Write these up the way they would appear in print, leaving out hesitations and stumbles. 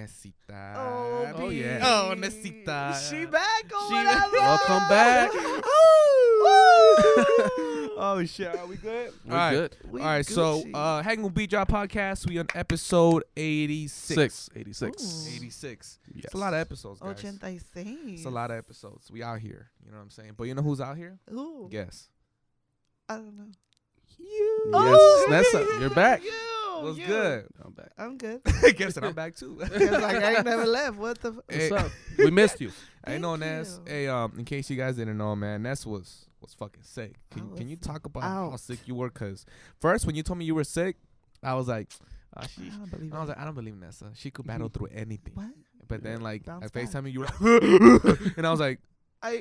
Nessita. Oh yeah. Oh, Nessita. She back or whatever. Welcome back. Oh shit, are we good? We're good. All right, so hanging with Beatdrop podcast. We on episode 86. 86. 86. Yes. It's a lot of episodes, guys. 86. It's a lot of episodes. We out here. You know what I'm saying? But you know who's out here? Who? Guess. I don't know. You. Yes, Nessa, you're back. What's good? I'm back. I'm good. Guess that I'm back too. It's like I ain't never left. What the? Hey. What's up? We missed you. I know, Thank Ness. you. Hey, in case you guys didn't know, man, Ness was fucking sick. Can you talk about how out. sick you were? Cause first when you told me you were sick, I was like, I don't believe I was it. like, I don't believe Nessa. She could battle through anything. What? But then like Bounce I back. FaceTime you were like, and I was like,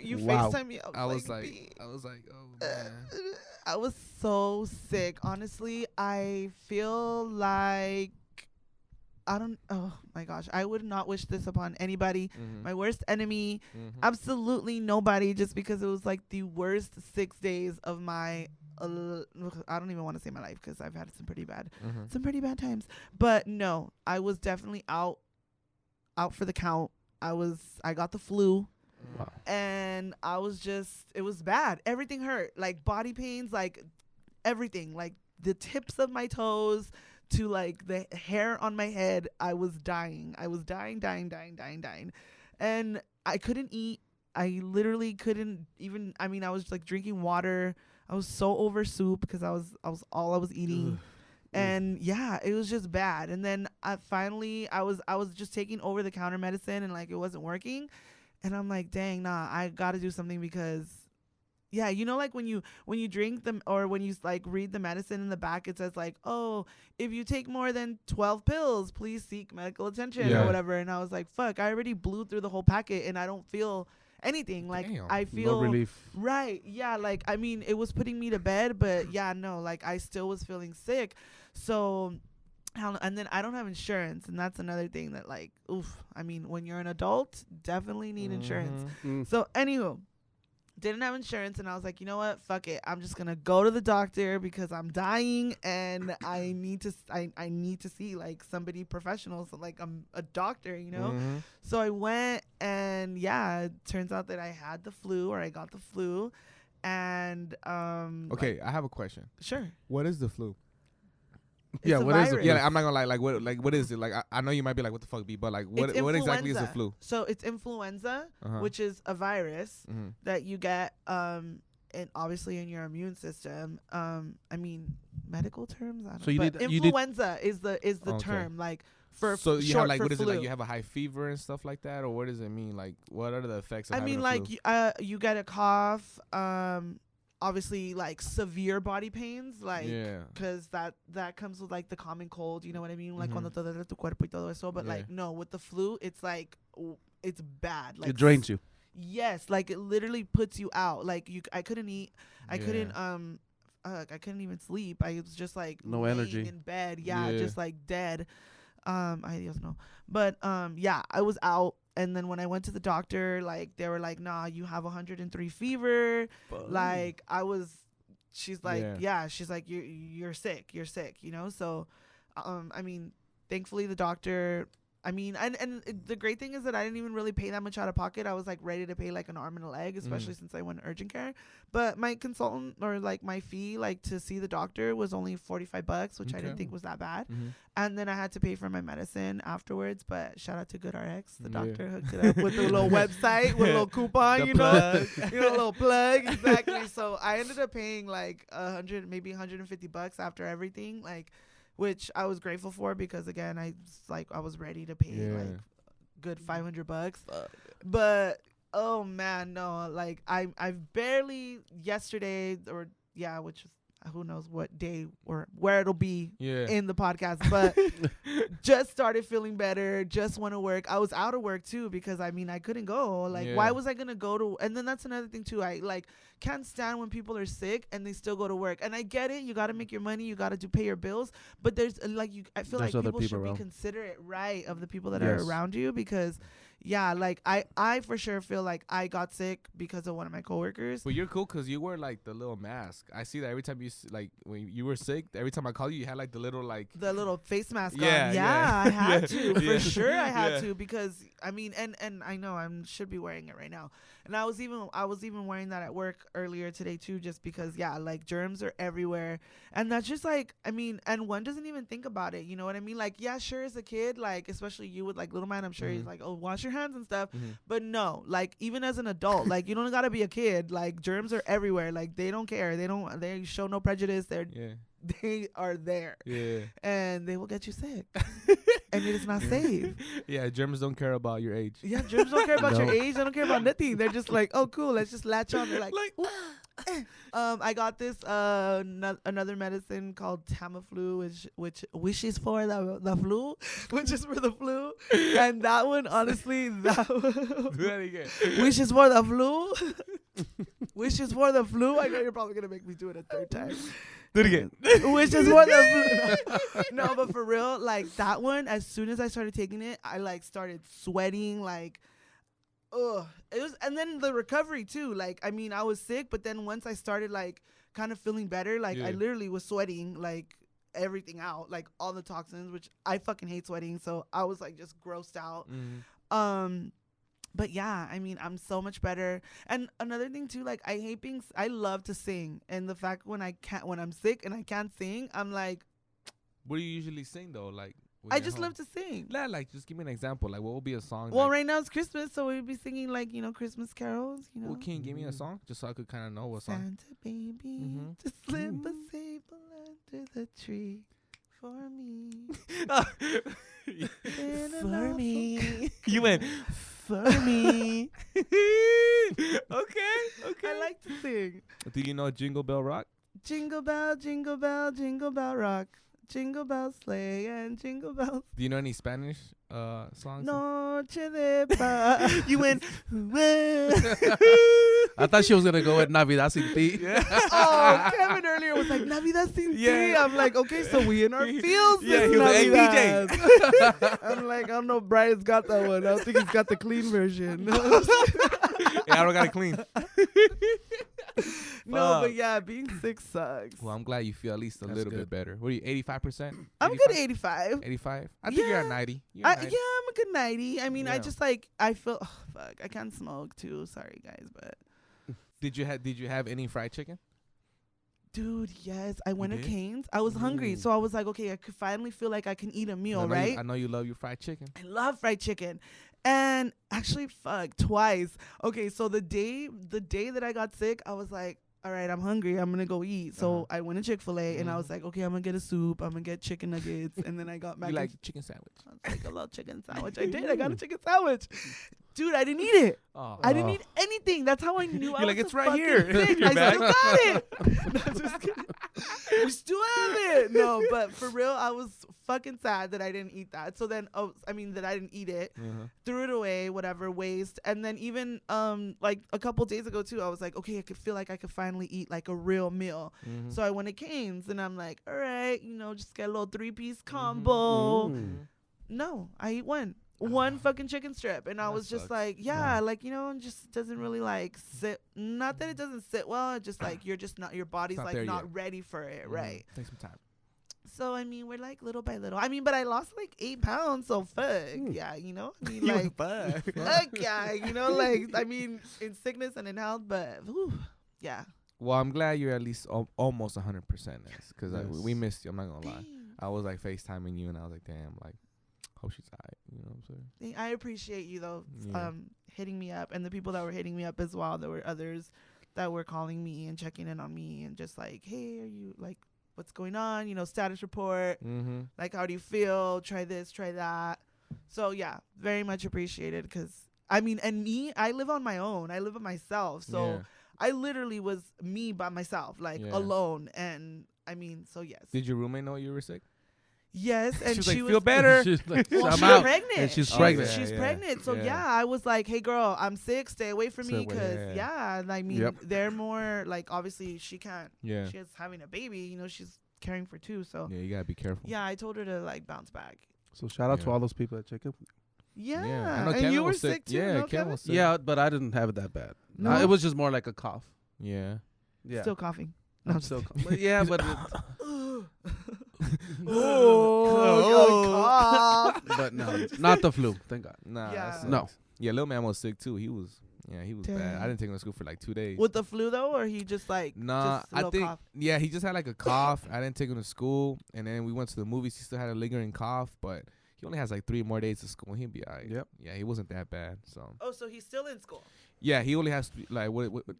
You Wow. FaceTime me. I was B. like, oh man. I was so sick. Honestly, I feel like oh my gosh, I would not wish this upon anybody. Mhm. My worst enemy, Mhm. absolutely nobody, just because it was like the worst 6 days of my I don't even want to say my life because I've had some pretty bad times. But no, I was definitely out for the count. I got the flu. Wow. And I was it was bad. Everything hurt, like body pains, like everything, like the tips of my toes to like the hair on my head. I was dying. dying. And I couldn't eat. I literally couldn't even, I mean, I was like drinking water. I was so over soup because I was all I was eating. And yeah, it was just bad. And then I was just taking over the counter medicine and like it wasn't working. And I'm like, dang, nah, I got to do something because, yeah, you know, like when you drink them or when you like read the medicine in the back, it says like, oh, if you take more than 12 pills, please seek medical attention or whatever. And I was like, fuck, I already blew through the whole packet and I don't feel anything. Like, Damn. I feel No relief. right. Yeah. Like, I mean, it was putting me to bed, but yeah, no, like I still was feeling sick. So, and then I don't have insurance, and that's another thing that like, oof. I mean, when you're an adult, definitely need insurance. So, anywho, didn't have insurance, and I was like, you know what? Fuck it. I'm just gonna go to the doctor because I'm dying, and I need to see like somebody professional, so like I'm a doctor, you know. So I went, and yeah, it turns out that I had the flu, or I got the flu, and Okay, I have a question. sure. What is the flu? It's a what is it? virus. Yeah, I'm not gonna lie. What is it? Like, I know you might be like, what the fuck, be, but like, what exactly is the influenza. flu? So it's influenza, which is a virus that you get, and obviously in your immune system. I mean, medical terms. I don't So you but did- you did- influenza is the Okay. term, like for So you short have like, for what is it flu. like? You have a high fever and stuff like that, or what does it mean? Like, what are the effects of I having mean, a like flu? you get a cough. Obviously, like severe body pains, like. Yeah. Cause that comes with like the common cold, you know what I mean? Like cuando te duele tu cuerpo y todo eso. But like no, with the flu, it's like it's bad. Like It drains you. Yes, like it literally puts you out. Like I couldn't eat. I couldn't I couldn't even sleep. I was just like No laying energy. in bed. Yeah, Yeah. just like dead. I don't know. But yeah, I was out. And then when I went to the doctor, like they were like, nah, you have 103 fever. Like she's like, yeah, she's like, you're sick, you know? So, I mean, thankfully the doctor, I mean, and the great thing is that I didn't even really pay that much out of pocket. I was like ready to pay like an arm and a leg, especially since I went urgent care. But my consultant or like my fee, like to see the doctor was only $45, which I didn't think was that bad. And then I had to pay for my medicine afterwards. But shout out to GoodRx. The doctor hooked it up with a little website, with a little coupon, The you know, plug. a little plug. Exactly. So I ended up paying like maybe $150 after everything. Like, which I was grateful for because again, I was ready to pay like good $500. But oh man, no, like I've barely yesterday which is who knows what day or where it'll be in the podcast, but just started feeling better, just went to work. I was out of work too because I mean I couldn't go. Like why was I gonna go to, and then that's another thing too. I like can't stand when people are sick and they still go to work. And I get it, you gotta make your money, you gotta pay your bills, but there's like I feel There's like other people people should around. be considerate, right, of the people that are around you, because yeah, like I for sure feel like I got sick because of one of my coworkers. But you're cool because you wear like the little mask. I see that every time like when you were sick, every time I call you, you had like the little like. The little face mask Yeah, on. yeah. I had to. Yeah. For sure I had Yeah. to because I mean and I know I should be wearing it right now. And I was even wearing that at work earlier today too, just because like germs are everywhere. And that's just like, I mean, and one doesn't even think about it, you know what I mean? Like, yeah, sure, as a kid, like especially you with like little man, I'm sure he's like, oh, wash your hands and stuff. But no, like even as an adult, like you don't gotta be a kid. Like germs are everywhere. Like they don't care. They show no prejudice. They are there. Yeah. And they will get you sick. And it is not safe. Yeah, germs don't care about your age. Yeah, germs don't care about your No. age. They don't care about nothing. They're just like, oh, cool. Let's just latch on. They're like, I got this another medicine called Tamiflu, which is for the flu, which is for the flu. And that one, honestly, Do that again. which is for the flu, which is for the flu. I know you're probably gonna make me do it a third time. Do it again. Which is for the flu. No, but for real, like that one, as soon as I started taking it, I like started sweating, like, ugh. It was, and then the recovery too. Like, I mean, I was sick, but then once I started like kind of feeling better, like I literally was sweating like everything out, like all the toxins, which I fucking hate sweating, so I was like just grossed out. But yeah, I mean, I'm so much better. And another thing too, like I love to sing, and the fact when I'm sick and I can't sing, I'm like, What do you usually sing though? Like when I you're just home? love to sing. Yeah, like just give me an example. Like what would be a song? Well, like, right now it's Christmas, so we'd be singing like, Christmas carols, Well, can you give me a song just so I could kind of know what song? Santa baby, just slip a sable under the tree for me. For me. You went for me. Okay. I like to sing. Do you know Jingle Bell Rock? Jingle bell, jingle bell, jingle bell rock. Jingle bells sleigh and jingle bells. Do you know any Spanish songs? Noche de paz. You went. I thought she was gonna go with Navidad sin ti. Oh, Kevin earlier was like Navidad sin ti. I'm like, okay, so we in our fields. Yeah, this he was like, Navidad. DJ. I'm like, I don't know if Brian's got that one. I don't think he's got the clean version. Yeah, I don't got it clean. No, but yeah, being sick sucks. Well, I'm glad you feel at least a That's little good. bit better. What are you, 85%? I'm good at 85. 85? I think you're at 90. You're at 90. Yeah, I'm a good 90. I mean, I Yeah. just like, I feel, fuck, I can't smoke too. Sorry, guys, but. Did you have any fried chicken? Dude, yes. I went to did? Cane's. I was hungry. Ooh. So I was like, okay, I could finally feel like I can eat a meal, right? I know you love your fried chicken. I love fried chicken. And actually, fuck, twice. Okay, so the day that I got sick, I was like, all right, I'm hungry. I'm going to go eat. So I went to Chick-fil-A and I was like, okay, I'm going to get a soup. I'm going to get chicken nuggets. And then I got mac You and like chicken sandwich? I was like, a little chicken sandwich. I did. I got a chicken sandwich. Dude, I didn't eat it. Oh. I didn't eat anything. That's how I knew I You're was like, it's so right fucking here. sick. Your I bag? still got it. No, I'm just kidding. We still have it. No, but for real, I was fucking sad that I didn't eat that. So then, that I didn't eat it. Threw it away, whatever, waste. And then even like a couple days ago too, I was like, okay, I could feel like I could finally eat like a real meal. So I went to Cane's and I'm like, all right, just get a little 3-piece combo. No, I eat one fucking chicken strip, and I was just sucks. like, like, it just doesn't really like sit. Not that it doesn't sit well, it's just like your body's not like there not yet. ready for it, right? Take some time. So I mean, we're like little by little. I mean, but I lost like 8 pounds, so fuck yeah, I mean, like fuck yeah, like I mean, in sickness and in health, but whew, yeah. Well, I'm glad you're at least almost 100%, because Yes. we missed you. I'm not gonna lie. Thanks. I was like FaceTiming you, and I was like, damn, like, hope she's alright. You know what I'm saying? I appreciate you though, Yeah. hitting me up, and the people that were hitting me up as well. There were others that were calling me and checking in on me and just like, hey, are you like, what's going on? Status report. Like, how do you feel? Try this, try that. So yeah, very much appreciated. Because I mean, and me, I live on my own. I live by myself. So Yeah. I literally was me by myself, like Yeah. alone. And I mean, so yes. Did your roommate know you were sick? Yes, and She was she like, was feel better. She's like, Well, I'm she's out. pregnant. And she's Oh, pregnant. yeah, She's yeah. pregnant. So Yeah. yeah, I was like, hey girl, I'm sick. Stay away from Stay me. away, Because yeah. I mean, Yep. they're more like, obviously she can't. Yeah. She's having a baby. She's caring for 2. So Yeah, you gotta be careful. yeah, I told her to like bounce back. So shout out to Yeah. all those people that check up. Yeah. I know And Kevin you were was sick too. Yeah, no, Kevin Kevin? was sick. Yeah, but I didn't have it that bad. No? It was just more like a cough. Yeah. Yeah. Still coughing. No, I'm still but yeah, but oh, cough. but no, not the flu. Thank God. Nah. Yeah. That sucks. No. Yeah, little man was sick too. He was bad. Dang. I didn't take him to school for like 2 days. With the flu though, or he just like Nah, just a I little think cough? he just had like a cough. I didn't take him to school, and then we went to the movies. He still had a lingering cough, but he only has like 3 more days to school. He'll be alright. Yep. Yeah, he wasn't that bad. So Oh, so he's still in school, yeah, he only has like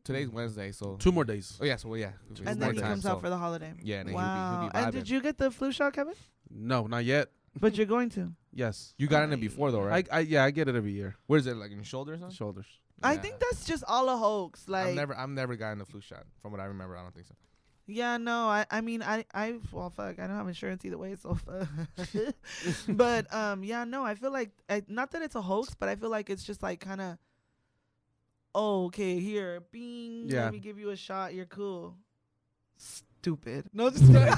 today's Wednesday, so 2 more days. oh yeah, so yeah, and then he comes out for the holiday. yeah, and then Wow. he'll be And vibing. did you get the flu shot, Kevin? No, not yet. But you're going to. Yes. You got in it before though, right? I get it every year. Where is it? Like in your shoulder or something? Shoulders. I Yeah. think that's just all a hoax. Like, I've never gotten the flu shot. From what I remember, I don't think so. yeah, no, I mean, well, fuck, I don't have insurance either way, so fuck. But, yeah, no, I feel like, not that it's a hoax, but I feel like it's just like kind of, oh, okay, here, bing, Yeah. let me give you a shot, you're cool. Stupid. No, just kidding.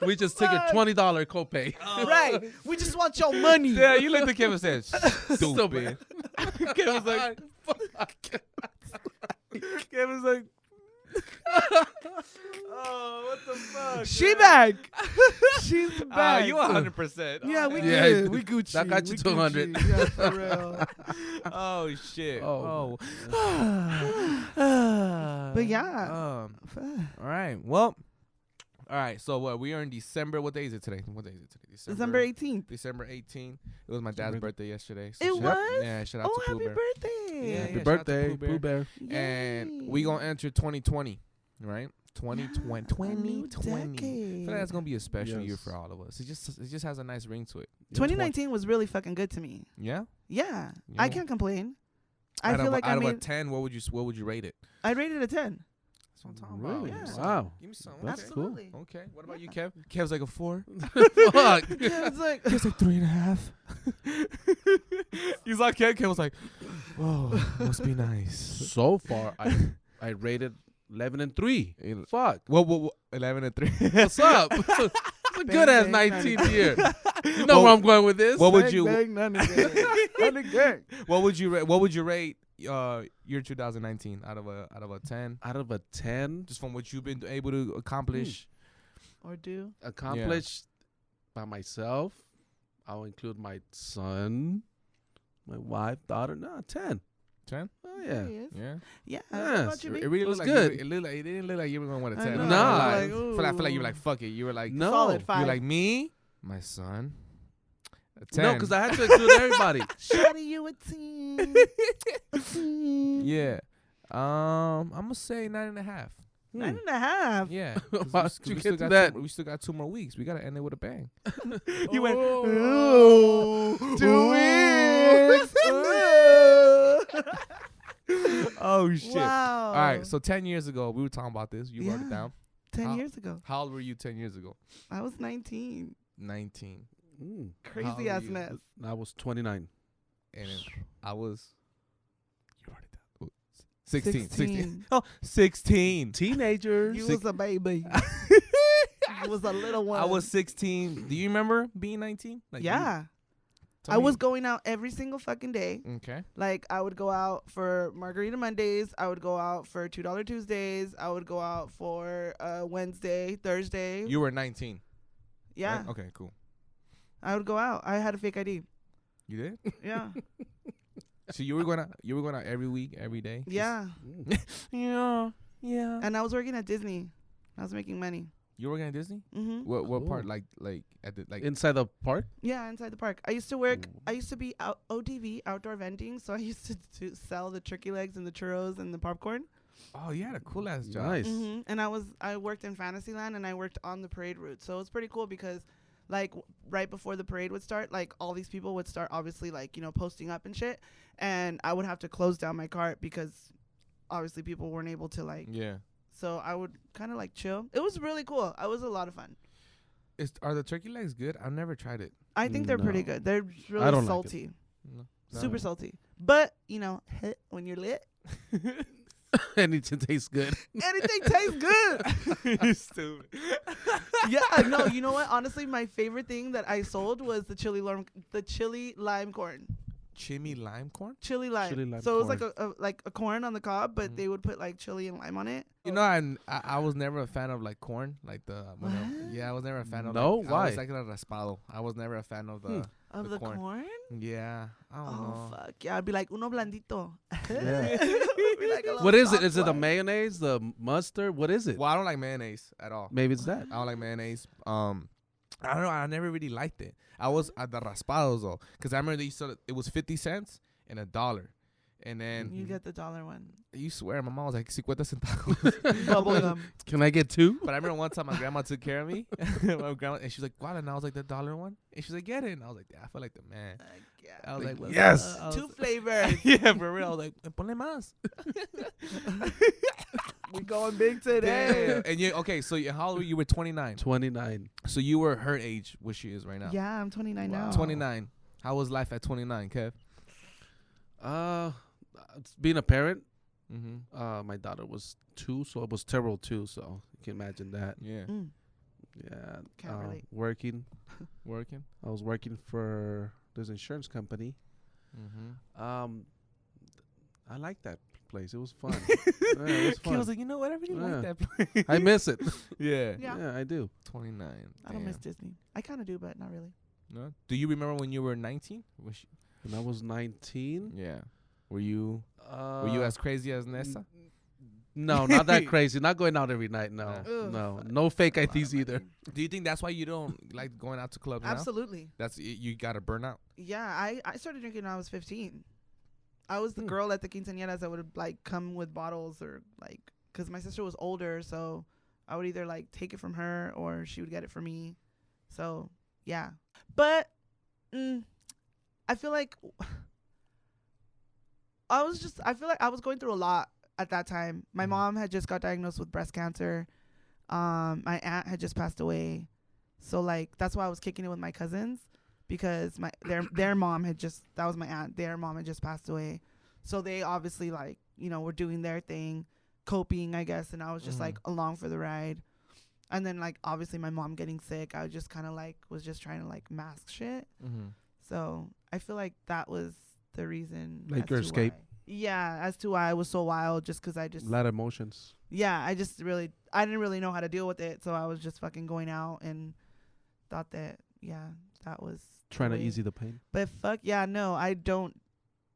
We just took a $20 copay. Right. We just want your money. Yeah, you looked at Kevin and said, Stupid. stupid. Kevin's like, Kevin's like, Oh, what the fuck? She back. She's back. you 100%. Yeah, we Yeah, good. We Gucci. that got you We 200. Gucci. Yeah, for real. Oh shit. Oh. But yeah. All right. Well. All right. So what? We are in December. What day is it today? What day is it today? December 18th. December 18th. It was my dad's birthday yesterday. So It shout- was? Yeah. Shout out Oh, to Pooh happy Bear. birthday. Yeah, Happy shout out to birthday, Pooh Bear. Pooh Bear. And we gonna enter 2020, right? 2020. A new 2020. I decade. feel like that's gonna be a special year Yes. for all of us. It just has a nice ring to it. 2019 was really fucking good to me. Yeah. Yeah. Yeah. I can't complain. I Out feel of, like out I of a made 10, what would you rate it? I rated a 10. That's what I'm talking Really? about. Yeah. Wow. Give me some. That's Okay. cool. Absolutely. Okay. What about you, Yeah. Kev? Kev's like a 4. Fuck. It's like Kev's like 3.5. He's like Kev was like, whoa, must be nice. So far, I rated 11 and 3. Fuck. What 11 and 3. What's up? It's a good ass Bang, bang, 19th year. You know where I'm going with this. What would you none again. What would you rate year 2019 out of a 10? Out of a 10, Just from what you've been able to accomplish. Or do. accomplished by myself, I'll include my son, my wife, daughter. No, 10. 10? Oh, There yeah. he is. Yeah. Yeah. Yes. What about you, It B? really was looked like good. it didn't look like you were gonna want a I 10. know, Nah. like, I feel like you were ooh. like fuck it. You were like No. Solid You 5. were like me, my son. A 10. No, because I had to include everybody. Shawty, you a 10. A 10. Yeah. I'm gonna say 9.5. 9.5. Yeah. Why'd you get to got that? we still got 2 more weeks. We gotta end it with a bang. You went, Oh. ooh, 2 weeks. Oh shit. Wow. All right. So 10 years ago, we were talking about this. You wrote it Yeah. down. 10 How- years ago. How old were you 10 years ago? I was 19. 19. Mm. How Crazy old ass were you? mess. I was 29. And then I was. You wrote it down. 16. 16. Oh, 16. Teenagers. You was a baby. You was a little one. I was 16. Do you remember being 19? Like, Yeah. tell I me- was going out every single fucking day. Okay. Like, I would go out for Margarita Mondays. I would go out for $2 Tuesdays. I would go out for Wednesday, Thursday. You were 19. yeah. Right? Okay, cool. I would go out. I had a fake ID. You did? Yeah. So you were going out every week, every day? Yeah. Mm. Yeah. Yeah. And I was working at Disney. I was making money. You were working at Disney? Mm-hmm. What part? Cool. Like at the like Inside the park? Yeah, inside the park. I used to work. Ooh. I used to be OTV, outdoor vending. So I used to sell the turkey legs and the churros and the popcorn. Oh, you had a cool ass job. Nice. Mm-hmm. And I worked in Fantasyland and I worked on the parade route. So it was pretty cool because, like, right before the parade would start, like, all these people would start obviously, like, posting up and shit. And I would have to close down my cart because obviously people weren't able to, like. Yeah. So I would kind of like chill. It was really cool. It was a lot of fun. Are the turkey legs good? I've never tried it. I think they're pretty No. good. They're I really don't like it. salty. No. Super salty. But, when you're lit, Anything tastes good. Anything tastes good. You're stupid. Yeah, no, you know what? Honestly, my favorite thing that I sold was the chili lime corn. Chimmy lime corn. Chili lime. Chili lime so it was corn. like a corn on the cob, but Mhm. they would put like chili and lime on it. You know, I was never a fan of like corn, like the yeah, I was never a fan of. No? Like, Why? I was like a raspado. I was never a fan of the. Of The the corn. corn? Yeah, I don't Oh, know. fuck. Yeah, I'd be like, uno blandito. Yeah. Be like a little What is it? soft Is it the one. mayonnaise, the mustard? What is it? Well, I don't like mayonnaise at all. Maybe it's that. I don't like mayonnaise. I don't know. I never really liked it. I was at the raspados though, because I remember they used to, it was 50 cents and $1, and then You get the dollar one. you swear my mom was like 50 centavos. Bubble gum. Can I get two? But I remember one time my grandma took care of me. My grandma, and she's like, "What?" And I was like, "The $1 one." And she's like, "Get it." And I was like, "Yeah, I feel like the man." I was like, "What's Yes. up?" I was- Two flavors. Yeah, for real. I was like, "Ponle más." We going big today. Damn. And you okay? So how old were you? You were 29. 29. So you were her age, what she is right now. Yeah, I'm 29 now. 29. How was life at 29, Kev? Being a parent, Mm-hmm. my daughter was 2, so it was terrible too. So you can imagine that. Yeah. Mm. Yeah. Can't relate. Working. Working. I was working for this insurance company. Mm-hmm. I like that place. It was fun. Yeah, it was Kid was fun. like, you know what? I really Yeah. like that place. I miss it. Yeah. Yeah. Yeah, I do. 29. I don't miss Damn. Disney. I kind of do, but not really. No? Do you remember when you were 19? When I was 19. Yeah. Were you as crazy as Nessa? No, not that crazy. Not going out every night. No, Ugh. no fake A lot IDs of either. money. Do you think that's why you don't like going out to clubs now? Absolutely. That's you got a burnout. Yeah, I started drinking when I was 15. I was the girl at the quinceañeras that would like come with bottles or like, because my sister was older, so I would either like take it from her or she would get it for me. So yeah, but I feel like I feel like I was going through a lot at that time. My mom had just got diagnosed with breast cancer. My aunt had just passed away. So like that's why I was kicking it with my cousins, because their mom had just, that was my aunt, their mom had just passed away. So they obviously like, you know, were doing their thing, coping, I guess, and I was just like along for the ride. And then like obviously my mom getting sick, I just kind of like was just trying to like mask shit. Mm-hmm. So I feel like that was the reason. Like as your to escape. why- Yeah, as to why I was so wild, just because I just A lot of emotions. I didn't really know how to deal with it, so I was just fucking going out and thought that that was Trying to way- ease the pain. But fuck yeah, no, I don't.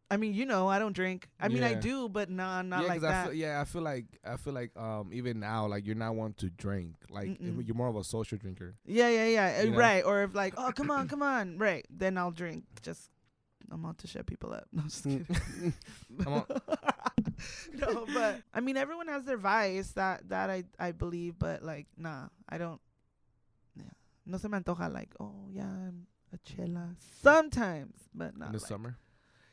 I mean, you know, I don't drink. I mean, I Yeah. do, but not like 'cause that. I feel like even now, like you're not one to drink. Like Mm-mm. you're more of a social drinker. Yeah, You know? right. Or if like, oh, come on, right, then I'll drink. Just I'm out to shut people up. No, just kidding. Come on. No, but I mean, everyone has their vice. That I believe, but like, nah, I don't. Yeah, no se me antoja like, oh yeah, a chela sometimes, but not In the like, summer.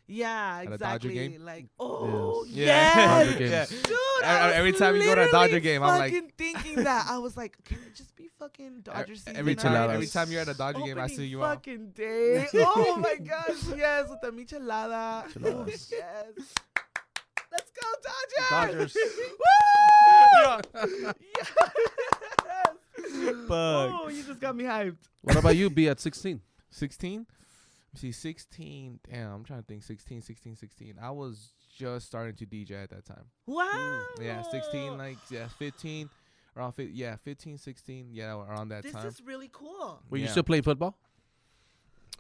Yeah, At a Dodger exactly. game? Like, oh Yeah. yes, Dodger games. dude. I was Every time you go to a Dodger literally game, I'm like- fucking thinking that. I was like, can it just be fucking Dodger season? Every time- already? every time you're at a Dodger game, I Opening see you out. fucking day. Oh my gosh, yes, with the michelada. Oh, Micheladas. yes. Let's go Dodgers. Dodgers. Woo! Yes. Fuck. Oh, you just got me hyped. What about you, B, at 16? 16? See, 16. Damn, I'm trying to think. 16. I was just starting to DJ at that time. Wow. Yeah, 16, like, 15. Around 15, 16. Yeah, around that This time. is really cool. Were you Yeah. still playing football?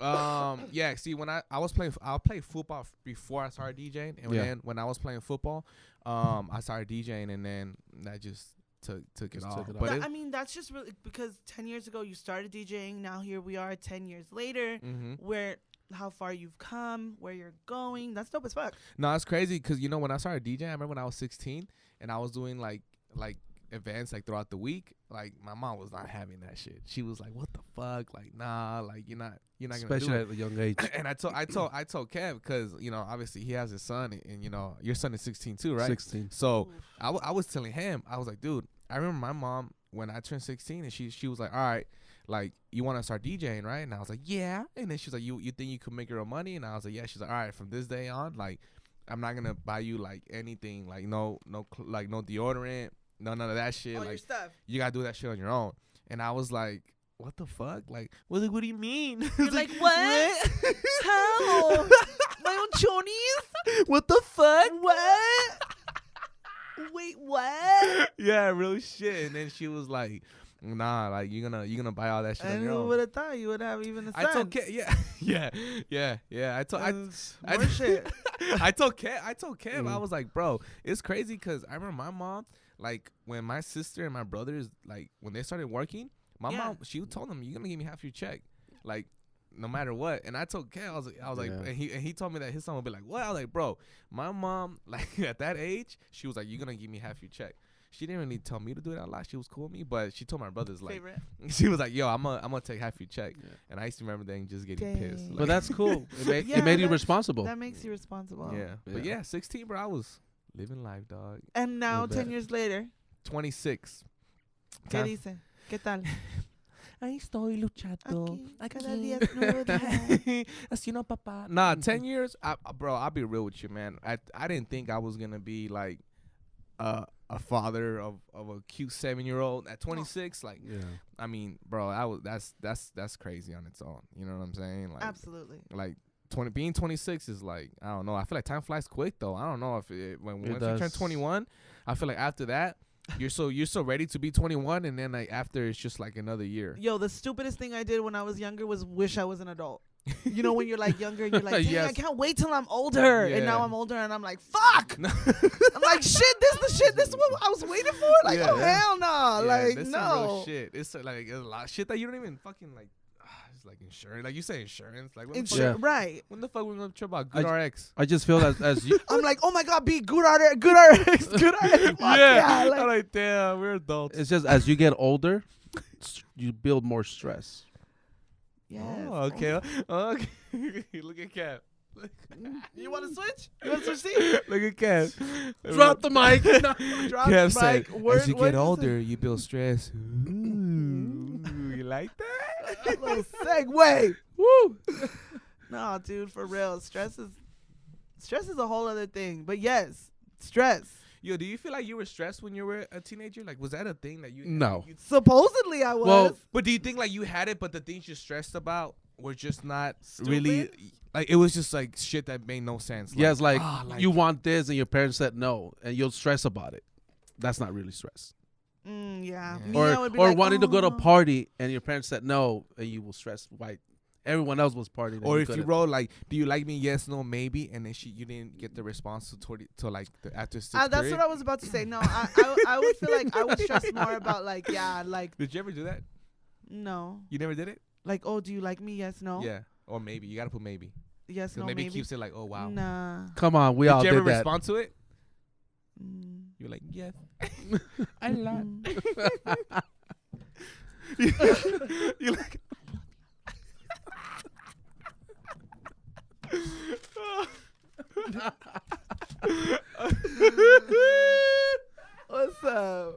Yeah, see, when I was playing, I played football before I started DJing. And Yeah. then when I was playing football, I started DJing, and then that just took it Just off. took it off. But That- it, I mean, that's just really because 10 years ago you started DJing. Now here we are 10 years later. Where how far you've come, where you're going. That's dope as fuck. no, it's crazy because when I started DJing, I remember when I was 16 and I was doing like events like throughout the week. Like my mom was not having that shit. She was like, "What the fuck? Like, nah, like you're not gonna Especially do it." at a young age. And I told Kev because obviously he has his son and your son is 16 too, right? 16. So I was telling him, I was like, dude, I remember my mom when I turned 16 and she was like, all right, like you want to start DJing, right? And I was like, yeah. And then she's like, you think you could make your own money? And I was like, yeah. She's like, all right, from this day on, like I'm not gonna buy you like anything, like no deodorant, none of that shit. All Like your stuff. you gotta do that shit on your own. And I was like, what the fuck? Like, what do you mean? You're like, what? How? My own chonies? What the fuck? What? Wait, what? Yeah, real shit. And then she was like, nah, like you're gonna buy all that shit on And your who own. would have thought you would have even a sense? I told Kev, yeah. I told More shit. I told Kev, I Mm. was like, bro, it's crazy because I remember my mom, like when my sister and my brothers, like when they started working, my Yeah. mom, she told them, you're gonna give me half your check, like no matter what. And I told Kev, I was like, Yeah. and he told me that his son would be like, what? I was like, bro, my mom, like at that age, she was like, you're gonna give me half your check. She didn't really tell me to do it out loud. She was cool with me, but she told my brothers like, Favorite. she was like, yo, I'm gonna take half your check. Yeah. And I used to remember then just getting pissed. Dang. But that's cool. It Yeah, made you that- responsible. That makes you responsible. yeah. But Yeah. yeah, 16, bro, I was living life, dog. And now, Love 10 that. years later, 26. ¿qué Time- dice? ¿Qué tal? Ahí estoy luchando. Aquí, cada día es nuevo día. Haciendo papá. Nah, 10 years, bro, I'll be real with you, man. I didn't think I was gonna be like a father of a cute 7-year-old at 26. Like, Yeah. I mean, bro, that's crazy on its own. You know what I'm saying? Like, Absolutely. like being 26 is like, I don't know. I feel like time flies quick though. I don't know if once you turn does. 21, I feel like after that you're so ready to be 21, and then like after it's just like another year. Yo, the stupidest thing I did when I was younger was wish I was an adult. You know, when you're like younger and you're like, dang, Yes. I can't wait till I'm older. And Yeah. now I'm older and I'm like, fuck. I'm like, shit, this is what I was waiting for? Like, Yeah. oh, hell no. Yeah, Like, that's some real no. shit. It's like a lot of shit that you don't even fucking like. It's like insurance. Like you say insurance. Like when the fuck, Yeah. Right. when the fuck we gonna trip about Good RX? I just feel that as you I'm like, oh my God, be good RX, good RX, good RX. Fuck yeah. Like, I'm like, damn, we're adults. it's just as you get older, you build more stress. yes. Oh, okay. Okay. Look at Cap. You want to switch? You want to switch seats? Look at Cap. Drop the mic. Drop Kev the said, mic. Word- as you word get is older, you build stress. Ooh, you like that? a little segue. Woo. No, dude, for real. Stress is a whole other thing. But yes, stress. Yo, do you feel like you were stressed when you were a teenager? Like, was that a thing that you? No. Supposedly I was. Well, But do you think like you had it, but the things you're stressed about were just not Stupid? really like it was just like shit that made no sense. yes, like, like you want this and your parents said no, and you'll stress about it. That's not really stress. Yeah. Yeah. Me, I Or would be or like, wanting to go to a "Oh." party and your parents said no, and you will stress why everyone else was partying. and Or if you couldn't. wrote like, "Do you like me? Yes, no, maybe," and then you didn't get the response till like after 6th That's period. what I was about to say. No, I would feel like I would stress more about like, yeah, like, Did you ever do that? no. You never did it? Like, oh, do you like me? Yes, no. Yeah. Or maybe you gotta put maybe. Yes, 'Cause no, maybe, maybe. keeps it like, oh wow. Nah. Come on, we Did all you ever did that. respond to it? Mm. You're like, yes. I love. Mm. You're like. What's up?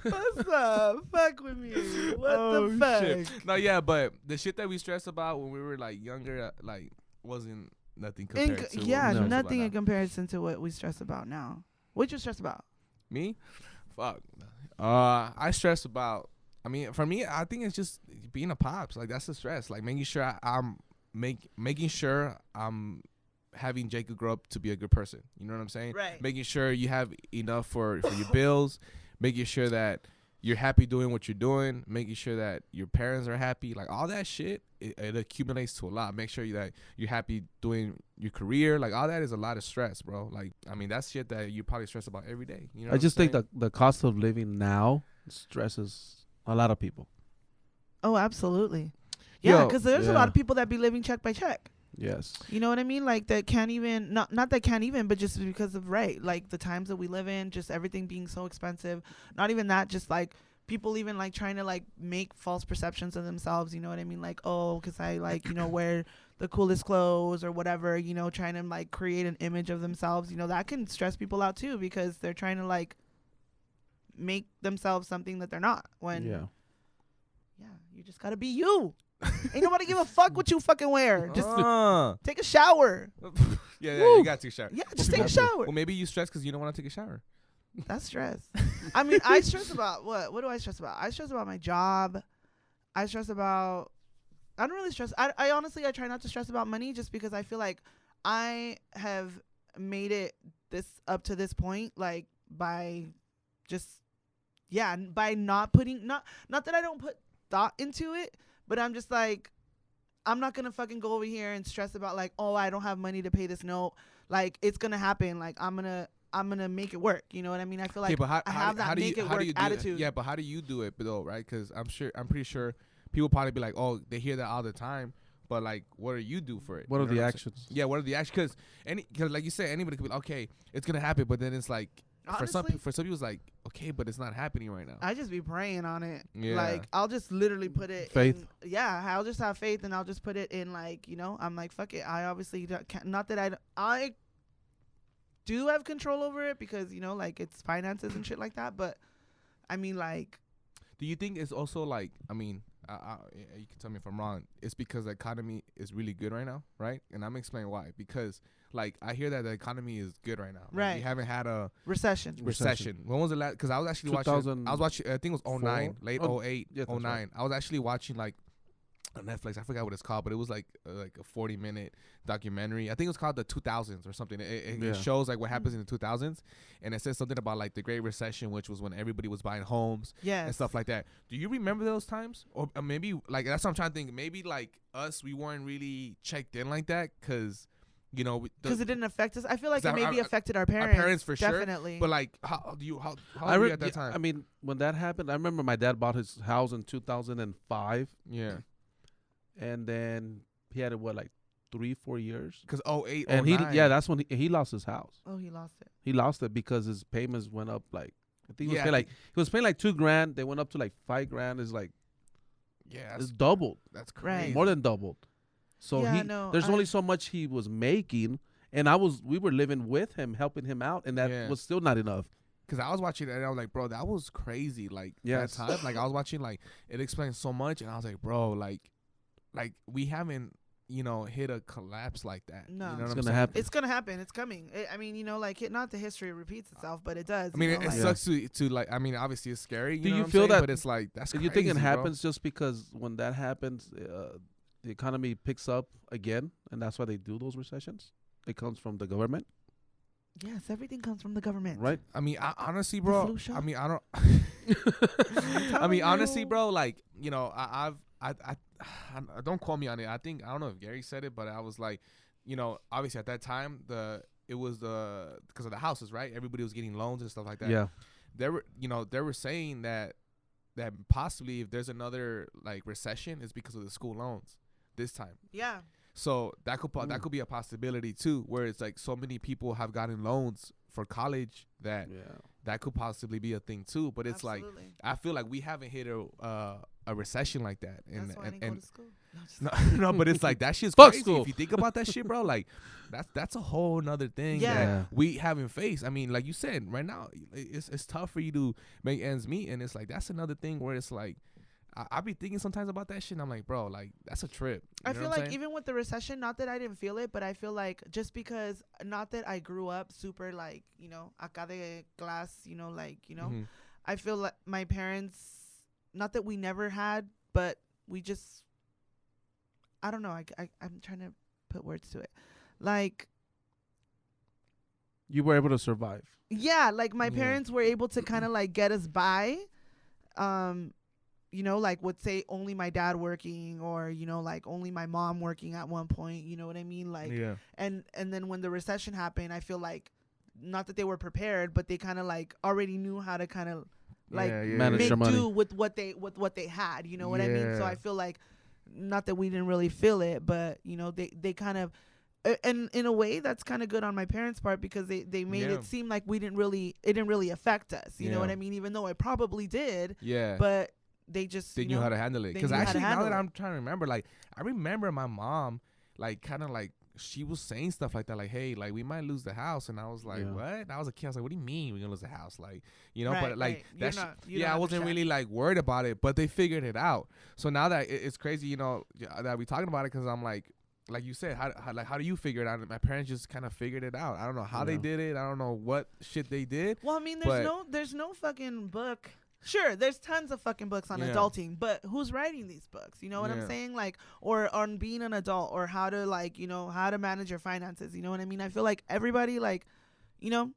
What's up? Fuck with me. What the fuck? Shit. No, yeah, but the shit that we stressed about when we were like younger, like wasn't nothing compared to. what we Yeah, stress about nothing in now. comparison to what we stress about now. What you stress about? Me? Fuck. I stress about. I mean, for me, I think it's just being a pops. Like that's the stress. Like making sure I'm making sure I'm having Jacob grow up to be a good person. You know what I'm saying? Right. Making sure you have enough for your bills. Making sure that you're happy doing what you're doing. Making sure that your parents are happy. Like all that shit, it accumulates to a lot. Make sure that you're happy doing your career. Like all that is a lot of stress, bro. Like I mean, that's shit that you probably stress about every day. You know? I just think the cost of living now stresses a lot of people. Oh, absolutely. Yeah, Yo, because there's a yeah. lot of people that be living check by check. Yes. You know what I mean? Like that can't even not that can't even, but just because of like the times that we live in, just everything being so expensive. Not even that, just like people even like trying to like make false perceptions of themselves. You know what I mean? Like, oh, because I like wear the coolest clothes or whatever. Trying to like create an image of themselves. That can stress people out too because they're trying to like make themselves something that they're not. When Yeah. you just gotta be you. Ain't nobody give a fuck what you fucking wear. Just Uh. take a shower. Yeah, Woo. you got to take a shower. Yeah, Well, just take a people- shower. Well, maybe you stress because you don't want to take a shower. That's stress. I mean, I stress about what? What do I stress about? I stress about my job. I stress about. I don't really stress. I honestly, I try not to stress about money just because I feel like I have made it up to this point, like by just, yeah, by not putting, not that I don't put thought into it, but I'm just like, I'm not gonna fucking go over here and stress about like, oh, I don't have money to pay this note. Like, it's gonna happen. Like, I'm gonna make it work. You know what I mean? I feel like I have that make it work attitude. Yeah, but how do you do it though, right? Because I'm pretty sure people probably be like, oh, they hear that all the time. But like, what do you do for it? What You are know the I'm actions? saying? Yeah, what are the actions? Because like you said, anybody could be like, okay, it's gonna happen, but then it's like for some Honestly, people it's like, okay, but it's not happening right now. I just be praying on it. Yeah. Like, I'll just literally put it Faith. Yeah, I'll just have faith and I'll just put it in, like, you know, I'm like, fuck it. I obviously can't, not that I do have control over it because, you know, like, it's finances and shit like that. But I mean, like, Do you think it's also like, I mean, you can tell me if I'm wrong. It's because the economy is really good right now, right? And I'm explaining why. Because like I hear that the economy is good right now. Like, Right. we haven't had a recession. recession. When was the last? Because I was actually watching. I was watching. I think it was 09, late 08, yeah, that's 09. right. I was actually watching like on Netflix. I forgot what it's called, but it was like a 40-minute documentary. I think it was called the 2000s or something. It shows like what happens in the 2000s, and it says something about like the Great Recession, which was when everybody was buying homes Yes. and stuff like that. Do you remember those times? Or maybe like that's what I'm trying to think. Maybe like us, we weren't really checked in like that because. You know, Because it didn't affect us. I feel like it Exactly. maybe affected our parents. our parents for sure. Definitely. But like, how old I were re- you at that yeah, time? I mean, when that happened, I remember my dad bought his house in 2005, yeah, and then he had it like 3-4 years, because 08, and 09. that's when he lost his house. Oh, he lost it. He lost it because his payments went up like I think he was Yeah, paying like $2,000. They went up to like $5,000. It's like yeah, it's doubled, that's Right. crazy. more than doubled. So Yeah, no, there's I- only so much he was making, and we were living with him, helping him out, and that Yeah. was still not enough. Because I was watching it and I was like, bro, that was crazy. Like Yes. that time, like I was watching, like it explains so much, and I was like, bro, like we haven't, hit a collapse like that. No. You know It's what I'm gonna saying? happen. It's gonna happen. It's coming. I mean, you know, like not the history repeats itself, but it does. I mean, you it know, like, sucks to like. I mean, obviously it's scary. Do know you what I'm feel saying? that- But it's like that's. Do Crazy, you think it bro. happens just because when that happens, the economy picks up again, and that's why they do those recessions? It comes from the government, Yes, everything comes from the government. right? I mean, honestly, The bro. flu shot? I mean, I don't. I'm I telling mean, honestly, you. bro. Like, I don't quote me on it. I don't know if Gary said it, but I was like, obviously at that time it was because of the houses, right? Everybody was getting loans and stuff like that. Yeah. They were saying that possibly if there's another like recession, it's because of the school loans this time. Yeah. So that could be a possibility too, where it's like so many people have gotten loans for college that could possibly be a thing too. But it's like Absolutely. I feel like we haven't hit a recession like that. And That's why I didn't go to school. No, just no, but it's like that shit's Fuck crazy. school. If you think about that shit, bro, like that's a whole nother thing Yeah. that we haven't faced. I mean, like you said, right now it's tough for you to make ends meet, and it's like that's another thing where it's like I be thinking sometimes about that shit, and I'm like, bro, like that's a trip. You I know feel what I'm like saying? even with the recession, not that I didn't feel it, but I feel like just because, not that I grew up super like, acá de class, Mhm. I feel like my parents, not that we never had, but we just, I don't know. I'm trying to put words to it. Like, You were able to survive. yeah, like my Yeah. parents were able to kind of like get us by. Like would say only my dad working, or like only my mom working at one point, you know what I mean? Like, yeah. and then when the recession happened, I feel like not that they were prepared, but they kind of like already knew how to kind of like Manage make your money. do with what they had, you know what I mean? So Yeah. I feel like, not that we didn't really feel it, but they kind of, and in a way that's kind of good on my parents' part, because they made Yeah. it seem like it didn't really affect us, you know what Yeah. I mean? Even though it probably did, Yeah. but they just They knew how to handle it. they Because knew how to actually, now handle that it. I'm trying to remember, like I remember my mom, like kind of like she was saying stuff like that, like, hey, like, we might lose the house. And I was like, Yeah. what? And I was a kid. I was like, what do you mean we're gonna lose the house? Like, you know, Right, but like right. that You're not- you yeah, don't I wasn't understand. really like worried about it, but they figured it out. So now that it's crazy, you know, that we talking about it, because I'm like you said, how do you figure it out? And my parents just kind of figured it out. I don't know how they Yeah. did it. I don't know what shit they did. Well, I mean, But- there's no fucking book. Sure, there's tons of fucking books on Yeah. adulting, but who's writing these books? You know what Yeah. I'm saying? Like, or on being an adult, or how to, like, you know, how to manage your finances. You know what I mean? I feel like everybody, like, you know,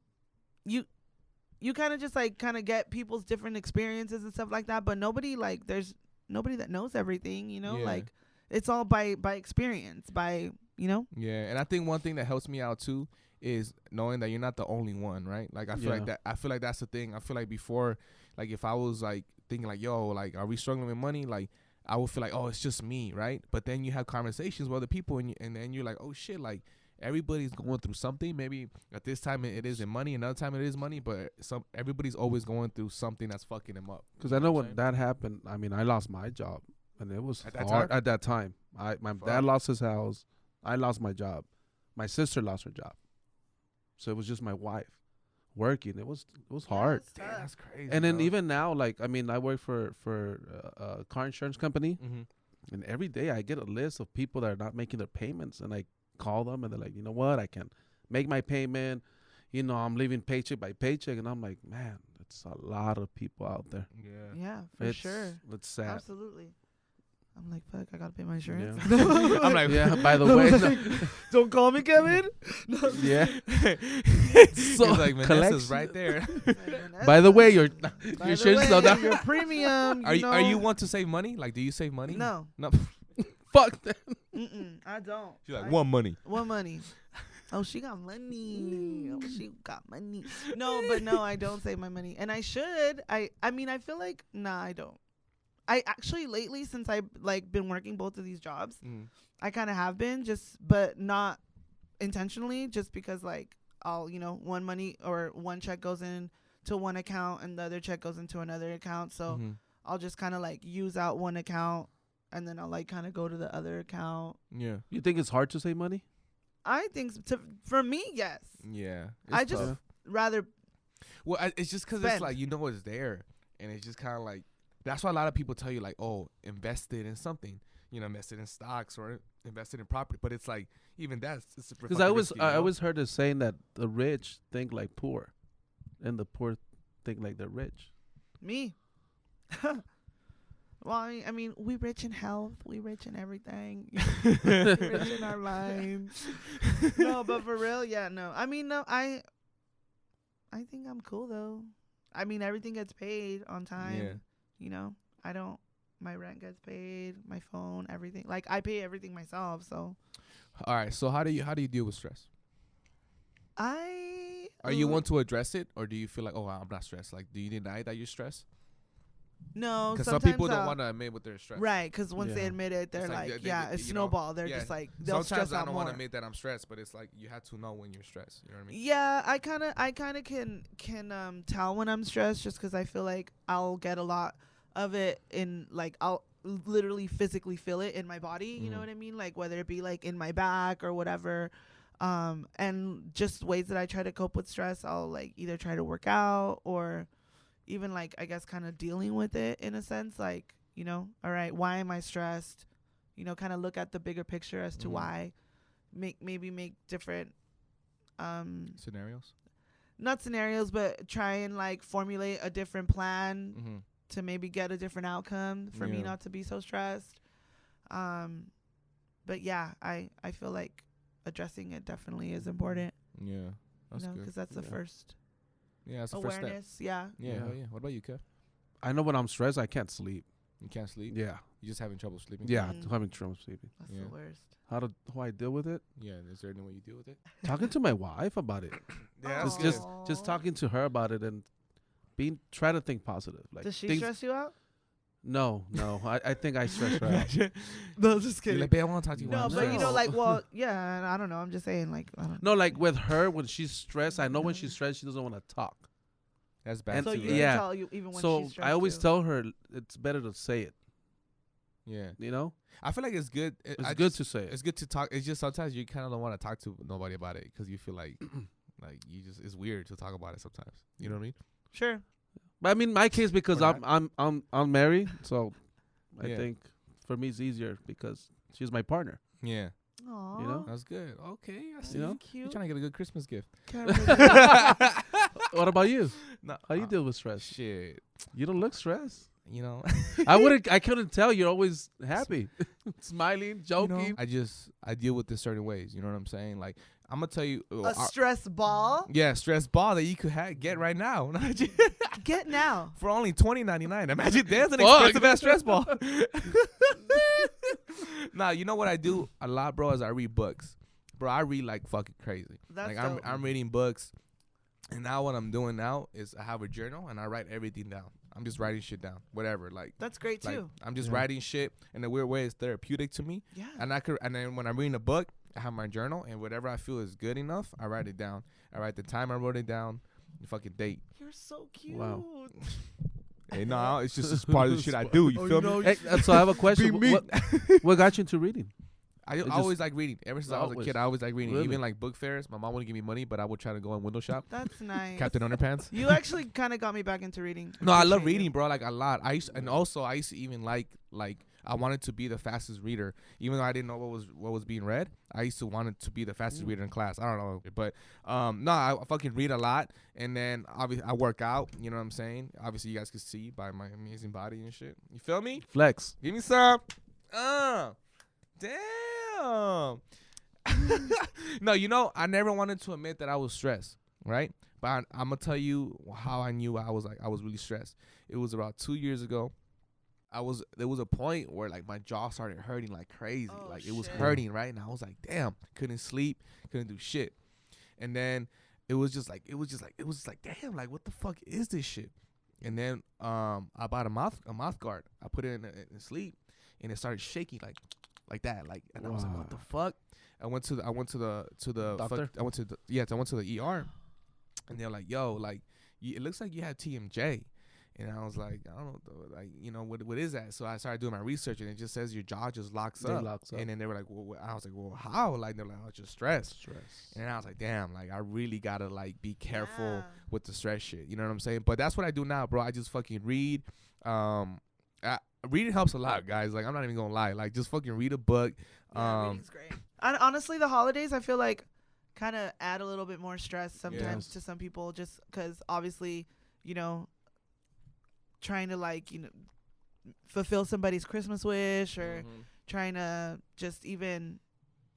you kind of just like kind of get people's different experiences and stuff like that, but nobody, like, there's nobody that knows everything. You know, Yeah. like, it's all by experience, by, you know. Yeah, and I think one thing that helps me out too is knowing that you're not the only one, right? Like I feel like Yeah. that. I feel like that's the thing. I feel like before, like if I was like thinking like, yo, like are we struggling with money? Like I would feel like, oh, it's just me, right? But then you have conversations with other people, and then you're like, oh shit, like everybody's going through something. Maybe at this time it isn't money, another time it is money, but everybody's always going through something that's fucking them up. Because I know when that happened, I mean, I lost my job, and it was At that hard time? at that time. My Fuck. dad lost his house. I lost my job. My sister lost her job. So it was just my wife working. It was hard. Damn, that's crazy. And then dog. even now, like, I mean, I work for a car insurance company, Mhm. and every day I get a list of people that are not making their payments, and I call them, and they're like, you know what, I can't make my payment. You know, I'm living paycheck by paycheck, and I'm like, man, it's a lot of people out there. Yeah. Yeah, for sure. It's sad. Absolutely. I'm like, fuck, I gotta pay my insurance. Yeah. I'm like, Yeah. By the way, Don't call me Kevin. yeah. It's So like Vanessa's right there. By the way, your By your the insurance way, is down. your premium. Are know, you want to save money? Like, do you save money? No. No. Fuck that. I don't. She's like, I- want money. What money? Oh, she got money. Oh, she got money. No, but no, I don't save my money, and I should. I mean, I feel like I don't. I actually lately, since I've like been working both of these jobs, Mm. I kind of have been but not intentionally, just because like I'll, you know, one check goes in to one account and the other check goes into another account. So Mhm. I'll just kind of like use out one account and then I'll like kind of go to the other account. Yeah. You think it's hard to save money? I think for me, yes. Yeah. I It's just tough. rather Well, it's just because spend. it's like, you know, it's there, and it's just kind of like, that's why a lot of people tell you like, oh, invested in something, you know, invested in stocks or invested in property. But it's like, even that's Because I always heard it saying that the rich think like poor, and the poor think like they're rich. me. Well, I mean, we rich in health, we rich in everything, we rich in our minds. No, but for real, yeah, no. I mean, no, I think I'm cool though. I mean, everything gets paid on time. Yeah. You know, my rent gets paid, my phone, everything. Like I pay everything myself, so All right. So how do you deal with stress? Are you one to address it, or do you feel like, oh, I'm not stressed? Like, do you deny that you're stressed? No, Because some sometimes people don't I'll- want to admit what they're stressed. Right, because once they Yeah. admit it, they're It's like like, they- yeah, they- it's you know, snowball. They're yeah. just like, they'll Sometimes stress I out don't more. want to admit that I'm stressed, but it's like you have to know when you're stressed. You know what I mean? Yeah, I kind of can tell when I'm stressed, just because I feel like I'll get a lot of it in, like, I'll literally physically feel it in my body. You know Mhm. what I mean? Like whether it be like in my back or whatever. And just ways that I try to cope with stress, I'll like either try to work out or even like, I guess, kind of dealing with it in a sense. Like, you know, all right, why am I stressed? You know, kind of look at the bigger picture as to Mhm. why. Maybe make different Scenarios. not scenarios, but try and like formulate a different plan Mm-hmm. to maybe get a different outcome for me Yeah. not to be so stressed. But yeah, I feel like addressing it definitely is important, Yeah, that's you know, good. because that's the Yeah. first Yeah, that's the first step. awareness. Yeah. Yeah, Yeah. hell yeah. What about you, Kev? I know when I'm stressed, I can't sleep. You can't sleep. Yeah, You're just having trouble sleeping. yeah, Mm. having trouble sleeping. That's Yeah. the worst. How I deal with it? Yeah. Is there any way you deal with it? Talking to my wife about it. Yeah, Just talking to her about it and try to think positive. Like, Does she things- stress you out? No. I think I stress her out. No, just You're like, babe, I want to talk to you. No, while I'm but you know, stressed." like, well, yeah, I don't know. I'm just saying, like, I don't No, like with her when she's stressed, I know when she's stressed she doesn't want to talk. That's bad and So too. you right? yeah. can tell you even when So she's stressed I always too. tell her it's better to say it. Yeah. You know, I feel like it's good. it's good to say it. It's good to talk. It's just sometimes you kind of don't want to talk to nobody about it because you feel like you just it's weird to talk about it sometimes. You know what I mean? Sure. But I mean, my case because Or I'm married, so I Yeah. think for me it's easier because she's my partner. Yeah. Aww. You know? That's good. Okay, I see. You know? You're Cute. trying to get a good Christmas gift. What about you? No, How you deal with stress? Shit. You don't look stressed. You know. I couldn't tell. You're always happy, smiling, joking. I deal with this certain ways. You know what I'm saying? Like I'm gonna tell you. A stress ball. Yeah, stress ball that you could get right now. Get now. For only $20.99. Imagine there's an Fuck. expensive ass stress ball. Nah, you know what I do a lot, bro, is I read books. Bro, I read like fucking crazy. That's Like dope. I'm reading books. And now what I'm doing now is I have a journal and I write everything down. I'm just writing shit down. Whatever. Like That's great too. like I'm just Yeah. writing shit in a weird way. It's therapeutic to me. Yeah. And then when I'm reading a book, I have my journal and whatever I feel is good enough, I write it down. I write the time I wrote it down, the fucking date. You're so cute. Wow. Hey, no, it's just part of the shit I do. You feel me? Hey, so I have a question. me. What got you into reading? I just- always like reading. Ever since I was a Always. kid, I always like reading. Really? Even like book fairs. My mom wouldn't give me money, but I would try to go in window shop. That's nice. Captain Underpants. You actually kind of got me back into reading. No, I love Appreciate reading, you. bro. Like a lot. I used to even like I wanted to be the fastest reader, even though I didn't know what was being read. I used to want it to be the fastest reader in class. I don't know, but no, I fucking read a lot, and then obviously I work out. You know what I'm saying? Obviously, you guys can see by my amazing body and shit. You feel me? Flex. Give me some. Damn. No, you know, I never wanted to admit that I was stressed, right? But I'm gonna tell you how I knew I was really stressed. It was about 2 years ago. There was a point where like my jaw started hurting like crazy. Oh, Like it was shit. hurting, right? And I was like, damn, couldn't sleep, couldn't do shit. And then it was just like damn, like what the fuck is this shit? And then I bought a mouth guard. I put it in sleep, and it started shaking like that. Like, and I was like, what the fuck? I went to the Doctor? I went to the ER, and they're like, yo, like it looks like you have TMJ. And I was like, I don't know, like, you know, what is that? So I started doing my research, and it just says your jaw just locks up. And then they were like, well, I was like, well, how? Like, they're like, oh, it's just stress. And I was like, damn, like, I really gotta like be careful Yeah. with the stress shit. You know what I'm saying? But that's what I do now, bro. I just fucking read. Reading helps a lot, guys. Like, I'm not even gonna lie. Like, just fucking read a book. Yeah, reading's great. And honestly, the holidays, I feel like, kind of add a little bit more stress sometimes Yes. to some people, just because obviously, you know, trying to like, you know, fulfill somebody's Christmas wish or trying to just even,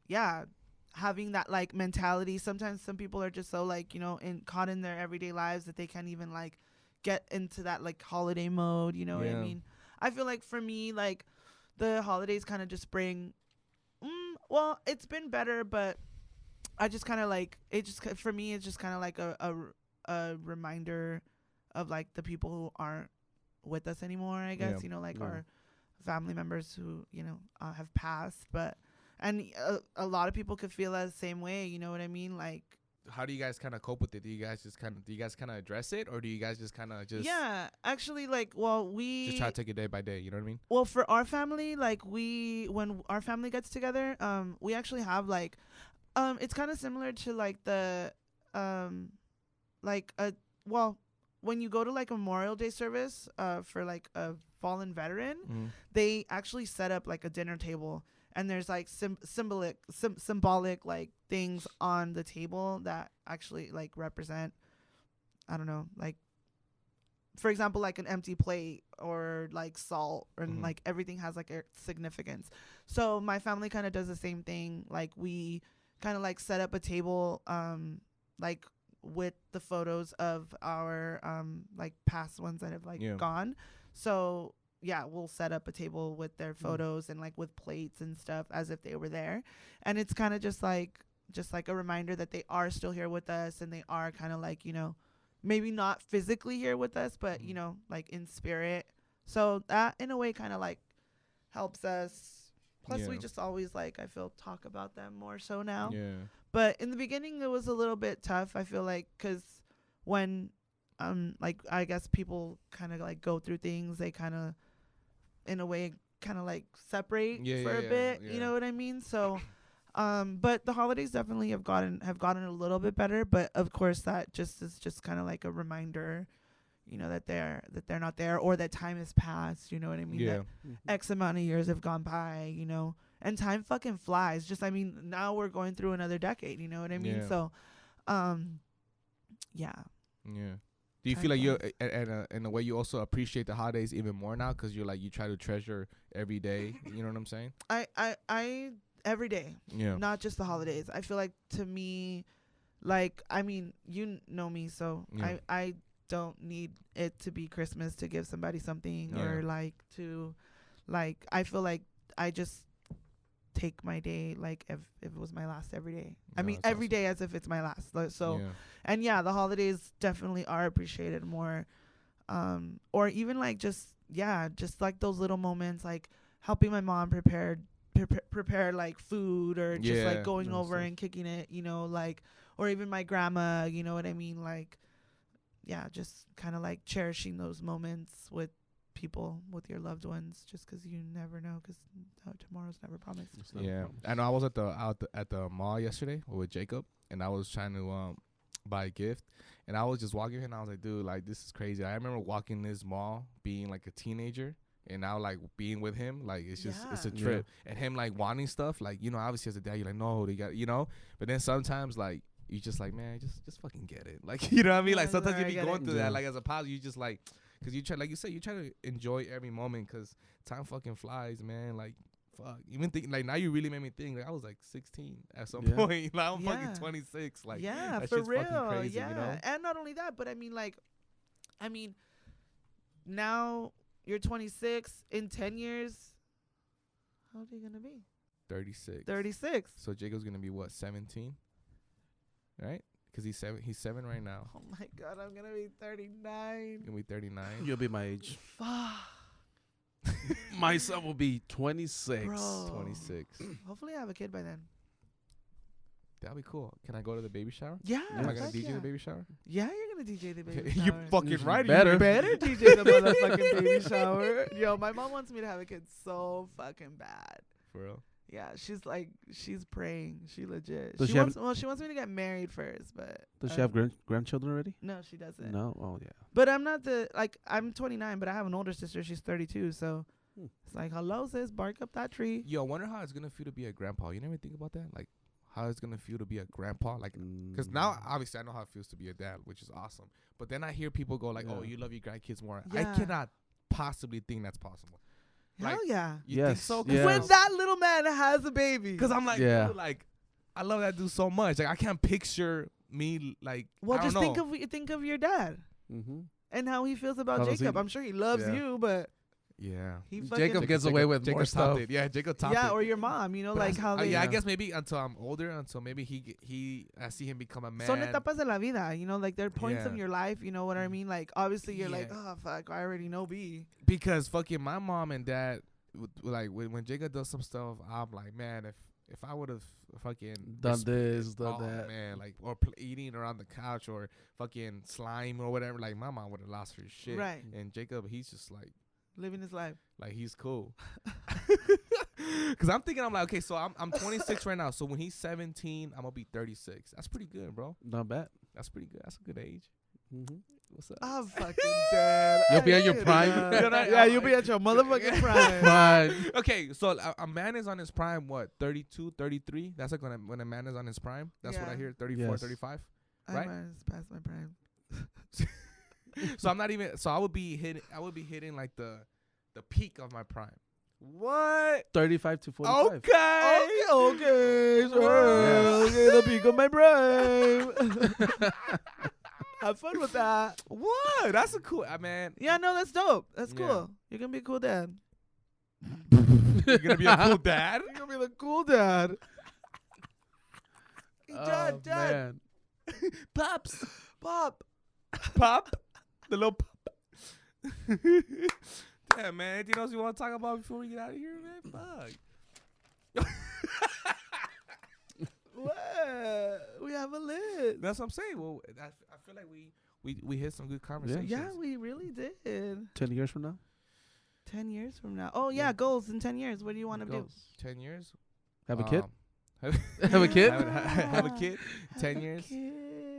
yeah, having that like mentality. Sometimes some people are just so like, you know, caught in their everyday lives that they can't even like get into that like holiday mode. You know what I Yeah. mean? I feel like for me, like the holidays kind of just bring, well, it's been better, but I just kind of like it. Just for me, it's just kind of like a reminder of like the people who aren't with us anymore. I guess Yeah. you know, like Yeah. our family members who you know have passed, but and a lot of people could feel that the same way. You know what I mean? Like, How do you guys kind of cope with it? Do you guys kind of address it, or do you guys just kind of just yeah, actually, like, well, just try to take it day by day? You know what I mean? Well, for our family, like when our family gets together, we actually have like, it's kind of similar to like the, well, when you go to like a Memorial Day service, for like a fallen veteran, they actually set up like a dinner table, and there's like symbolic like things on the table that actually like represent, I don't know, like, for example, like an empty plate or like salt, and like everything has like a significance. So my family kind of does the same thing. Like we kind of like set up a table, like with the photos of our like past ones that have like gone. So yeah, we'll set up a table with their photos and like with plates and stuff as if they were there. And it's kind of just like a reminder that they are still here with us, and they are kind of like, you know, maybe not physically here with us, but you know, like in spirit. So that in a way kind of like helps us. Plus we just always like, I feel, talk about them more so now. Yeah. But in the beginning it was a little bit tough, I feel like, cuz when like I guess people kind of like go through things, they kind of in a way kind of like separate Yeah, for a yeah, bit. yeah. You know what I mean? So, but the holidays definitely have gotten a little bit better. But of course, that just is just kind of like a reminder, you know, that they're not there, or that time has passed. You know what I mean? Yeah. That X amount of years have gone by. You know, and time fucking flies. Just, I mean, now we're going through another decade. You know what I mean? Yeah. So, yeah. Yeah. Do you Time feel like you're, flies. in a way, you also appreciate the holidays even more now because you're like, you try to treasure every day? You know what I'm saying? I every day, Yeah. not just the holidays. I feel like, to me, like, I mean, you know me, so Yeah. I don't need it to be Christmas to give somebody something, Yeah. or like to, like, I feel like I just take my day like if it was my last every day. I Yeah, mean, that's every awesome. day as if it's my last. Like, so, Yeah. and yeah, the holidays definitely are appreciated more. Or even like just like those little moments, like helping my mom prepare like food, or just Yeah. like going No over stuff. and kicking it, you know, like, or even my grandma, you know what I mean? Like, yeah, just kind of like cherishing those moments with people, with your loved ones, just 'cause you never know, 'cause tomorrow's never promised. It's not a Yeah, problem. I know. I was at the mall yesterday with Jacob, and I was trying to buy a gift, and I was just walking, and I was like, dude, like, this is crazy. I remember walking this mall, being like a teenager, and now like being with him, like, it's just it's a Yeah. trip, and him like wanting stuff, like, you know, obviously as a dad, you're like, no, they got, you know, but then sometimes like you just like, man, just fucking get it, like, you know what I mean? Like, Yeah, sometimes I you be get going it. through Yeah. that, like, as a positive, you just like, cause you try, like you said, you try to enjoy every moment, cause time fucking flies, man. Like, fuck. Even think, like, now you really made me think. Like, I was like 16 at some Yeah. point. Now I'm Yeah. fucking 26. Like, yeah, that for shit's real. fucking crazy, yeah, you know? and not only that, but I mean, like, now you're 26. In 10 years, how old are you gonna be? 36. 36. So Jacob's gonna be what, 17? Right? Cause he's 7. He's 7 right now. Oh my God, I'm gonna be 39. Gonna be 39. You'll be my age. Fuck, My son will be 26. bro. 26. Hopefully, I have a kid by then. That'll be cool. Can I go to the baby shower? Yeah. Am I gonna fuck DJ yeah. the baby shower? Yeah, you're gonna DJ the baby You shower. fucking You right. better. You better DJ the motherfucking baby shower. Yo, my mom wants me to have a kid so fucking bad. For real. Yeah, she's praying. She legit. Does She she have- wants, well, she wants me to get married first, but Does she have grandchildren already? no, she doesn't. No. Oh yeah. But I'm not I'm 29, but I have an older sister. She's 32, so it's like, hello, sis, bark up that tree. Yo, I wonder how it's gonna feel to be a grandpa. You never think about that? Like, how it's gonna feel to be a grandpa? Like, because now, obviously, I know how it feels to be a dad, which is awesome. But then I hear people go like, oh, Yeah. you love your grandkids more. Yeah. I cannot possibly think that's possible. Hell Like, yeah. You think Yes, so? yes. When that little man has a baby. Because I'm like, Yeah. dude, like, I love that dude so much. Like, I can't picture me, like, Well, I don't just know. think of your dad Mm-hmm. and how he feels about How does Jacob. he- I'm sure he loves Yeah. you, but Yeah. he fucking Jacob gets away with more topped stuff. it. Yeah, Jacob topped yeah, it. or your mom, you know, But like I, how they. yeah, I Yeah. guess maybe until I'm older, until maybe I see him become a man. Son etapas de la vida, you know, like they're points Yeah. in your life, you know what I mean? Like, obviously, you're like, Yeah. oh, fuck, I already know B. Because fucking my mom and dad, like when Jacob does some stuff, I'm like, man, if I would have fucking Done this, done oh, that. man, like, or eating around the couch or fucking slime or whatever, like my mom would have lost her shit. Right. And Jacob, he's just like Living his life. he's cool. Cause I'm thinking, I'm like, okay, so I'm 26 right now. So when he's 17, I'm gonna be 36. That's pretty good, bro. Not bad. That's pretty good. That's a good age. Mm-hmm. What's up? I'm fucking dead. You'll be I at your hate prime. that. You know what I- Yeah, you'll be at your motherfucking prime. Right. Okay, so a man is on his prime, what, 32, 33? That's like when a man is on his prime. That's what I Yeah. hear, 34, Yes. 35. I Right? might have past my prime. So I'm not even. So I would be hitting like the peak of my prime. What? 35 to 45. Okay. Okay, sure. Yes. Okay, the peak of my prime. Have fun with that. What? That's a cool. Man. Yeah, no, that's dope. That's Yeah. cool. You're gonna be a cool dad. You're gonna be a cool dad. You're gonna be the cool dad. Oh, Dad, man. Pops. Pop. Pop. The little pop. Damn, man. Anything else you want to talk about before we get out of here, man? Fuck. What? We have a list. That's what I'm saying. Well, I feel like we hit some good conversations. Yeah, we really did. 10 years from now? 10 years from now. Oh, yeah, goals in 10 years. What do you want to do? 10 years. Have a kid? Have a kid? Have a kid. 10 Have a years. kid.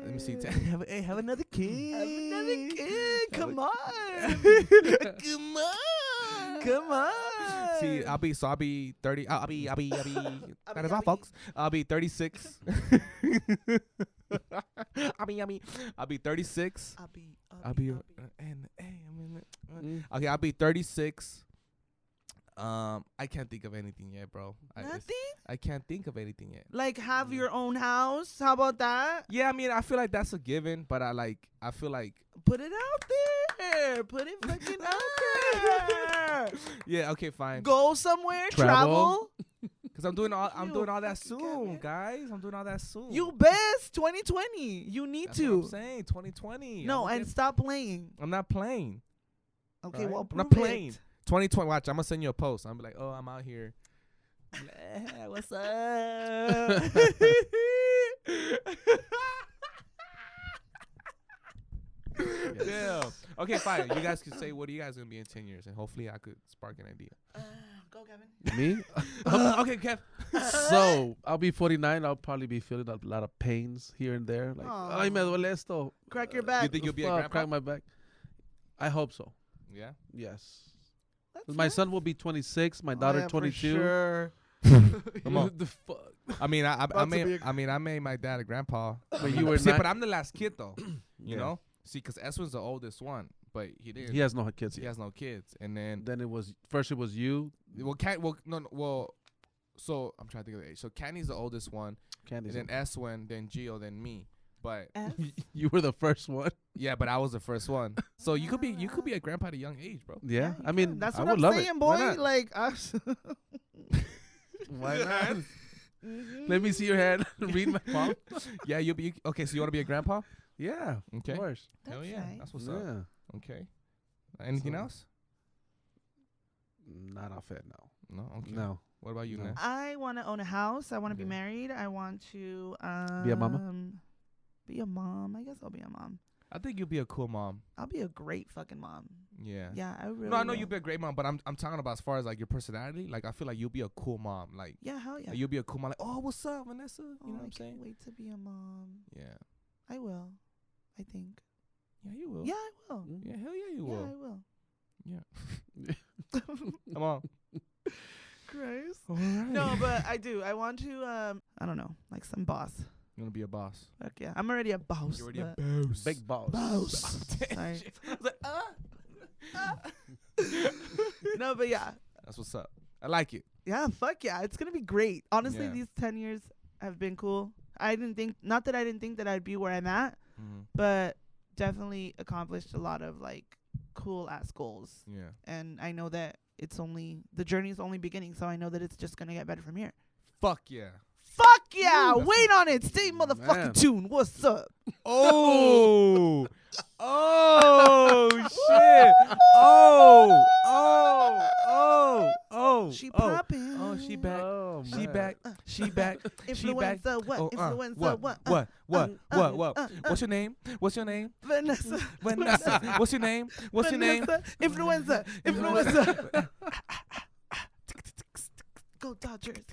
Let me see. Have another kid. Have another kid. Have Come a- on. Come on. Come on. See, I'll be 30. I'll be. That is all, I'll be- folks. I'll be 36. I'll be 36. I'll be. Okay, I'll be 36. I can't think of anything yet, bro. Nothing? I can't think of anything yet. Like have Yeah. your own house? How about that? Yeah, I mean, I feel like that's a given, but I feel like. Put it out there. Put it fucking out there. Yeah. Okay. Fine. Go somewhere. Travel. Travel. Cause I'm doing all You that fucking soon, Kevin. guys. I'm doing all that soon. You best 2020. You need That's to. what I'm saying. 2020. No, and stop playing. I'm not playing. Okay, Right? well, I'm not prove playing. it. 2020. Watch. I'm gonna send you a post. I'm like, oh, I'm out here. What's up? Yeah. Okay, fine. You guys can say what are you guys gonna be in 10 years, and hopefully I could spark an idea. Go, Kevin. Me? Okay, Kev. So I'll be 49. I'll probably be feeling a lot of pains here and there. Like, Aw. ay, me duele esto. Crack your back. You think you'll be a Fuck, grandpa? crack my back. I hope so. Yeah. Yes. That's My nice. son will be 26. My Oh, daughter yeah, for 22. Sure. Come on. The fuck? I mean, I About to be made I made my dad a grandpa. But you were See, not. but I'm the last kid though. You Yeah. know. See, because S was the oldest one, but he didn't. He has no kids He yet. has no kids, and then Then it was first. It was you, well. So I'm trying to think of the age. So Candy's the oldest one, Candy's. and then S went, then Gio, then me. But S? You were the first one. yeah, but I was the first one. So you could be a grandpa at a young age, bro. Yeah, you I mean, can. That's I what would I'm love saying, it. boy. Why not? Like, Why not? Let me see your hand. Read my palm. Yeah, you'll be okay. So you want to be a grandpa? Yeah, Okay. of course. Hell That's yeah, nice. that's what's Yeah, up. Okay. Anything So- else? not off it. No, No. Okay. no. What about you, No. Ness? I want to own a house. I want to be Okay. married. I want to Be a mama? Be a mom. I guess I'll be a mom. I think you'll be a cool mom. I'll be a great fucking mom. Yeah. Yeah, I really. No, I know will. you'll be a great mom, but I'm talking about as far as like your personality. Like I feel like you'll be a cool mom. Like Yeah, hell yeah. you'll be a cool mom. Like, oh, what's up, Vanessa? You Oh, know what I I'm can't saying? wait to be a mom. Yeah. I will. I think. Yeah, you will. Yeah, I will. Yeah, hell yeah, you Yeah, will. I will. Yeah. Come on. Christ. All right. No, but I do. I want to. I don't know, like some boss. You wanna be a boss? Fuck yeah, I'm already a boss. You're already a but- boss. Big boss. Boss. Sorry. I was like, No, but yeah, That's what's up. I like it. yeah. Fuck yeah, it's gonna be great. Honestly, Yeah. these 10 years have been cool. I didn't think, not that I didn't think that I'd be where I'm at, Mm-hmm. but definitely accomplished a lot of like cool ass goals. Yeah. And I know that the journey's only beginning, so I know that it's just gonna get better from here. Fuck yeah. Fuck yeah! Ooh, Wait on it. Stay motherfucking Man. tuned. What's up? Oh. Oh shit. Oh. She oh. popping. Oh, she back. Oh, She man. back. She back. She back. Influenza, what? Oh, Influenza, what? what? What's your name? What's your name? Vanessa. Vanessa. What's your name? What's your name? Vanessa. Influenza. Influenza. Go Dodgers.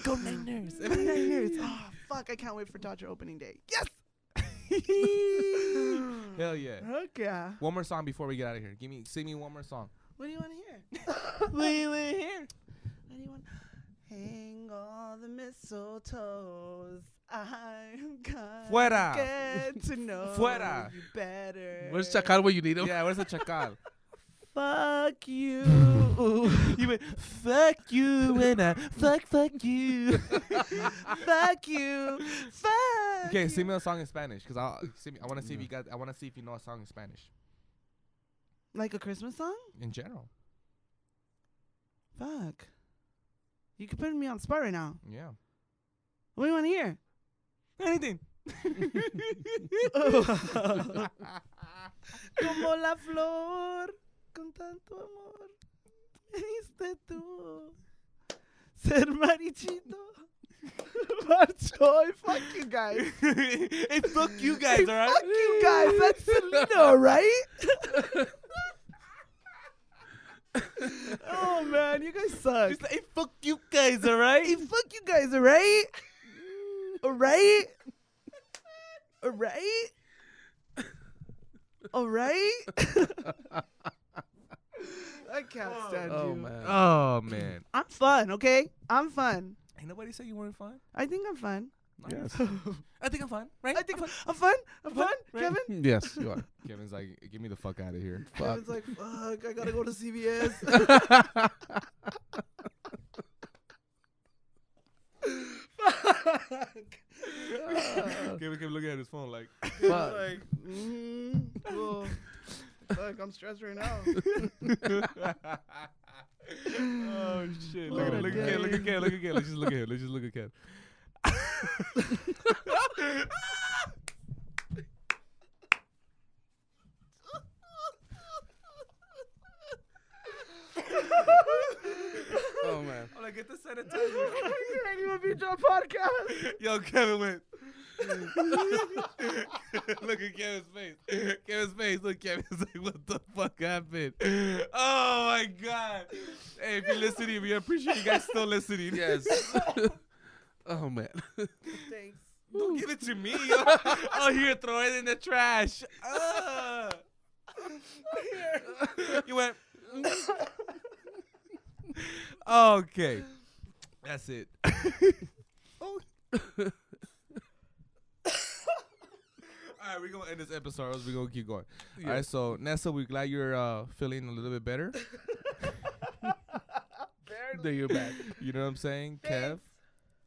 Go Niners. Go Niners. Oh, fuck. I can't wait for Dodger opening day. Yes. Hell yeah. Heck yeah. One more song before we get out of here. Sing me one more song. What do you want to hear? What do you want to hear? What do you want? Hang all the mistletoes. I'm gonna Fuera. get to know Fuera. you better. Where's Chacal when you need him? Yeah, where's the chacal? Fuck you. You went, fuck you and I fuck you. Fuck you. Fuck Okay, you. sing me a song in Spanish, cause I want to see if you got. I want to see if you know a song in Spanish Like a Christmas song? in general. Fuck. You can put me on the spot right now. Yeah. What do you want to hear? Anything. Como la flor, con tanto amor, me diste tú. Ser marichito. Marchoy. Fuck you guys. Hey, fuck you guys, all right? Fuck you guys. That's Selena, right? Oh man, you guys suck. She's like, hey, fuck you guys, all right? Hey, fuck you guys, alright? Alright? Alright? Alright? I can't stand you. Oh man. Oh, man. I'm fun, okay? I'm fun. Ain't nobody say you weren't fun? I think I'm fun. Yes. I think I'm fun, right? I think I'm fun. I'm fun, Right? Kevin. Yes, you are. Kevin's like, get me the fuck out of here. Fuck. Kevin's like, fuck, I gotta go to CVS. Kevin looking at his phone like, Fuck. Like, cool. Fuck, I'm stressed right now. oh shit! What a Look at day. Ken. Let's just look at him. Let's just look at Ken. Oh man. I'm like, get the sanitizer. Beatdrop podcast. Yo, Kevin went. Look at Kevin's face. Kevin's face. Look, Kevin's like, what the fuck happened? Oh my god. Hey, if you're listening, we appreciate you guys still listening. Yes. Oh man. Thanks. Don't give it to me. Oh, here, throw it in the trash. You went. Okay. That's it. Oh. All right, we're going to end this episode, or else we're going to keep going. Yeah. All right, so, Nessa, we're glad you're feeling a little bit better. There you're back. You know what I'm saying? Kev, Thanks.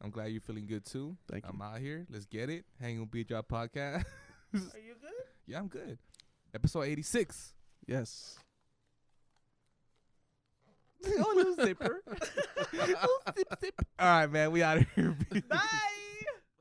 I'm glad you're feeling good, too. Thank you. I'm out here. Let's get it. Hang on Beatdrop podcast. Are you good? Yeah, I'm good. Episode 86. Yes. Oh, little zipper. Little zip, zip. All right, man. We out of here. Bye.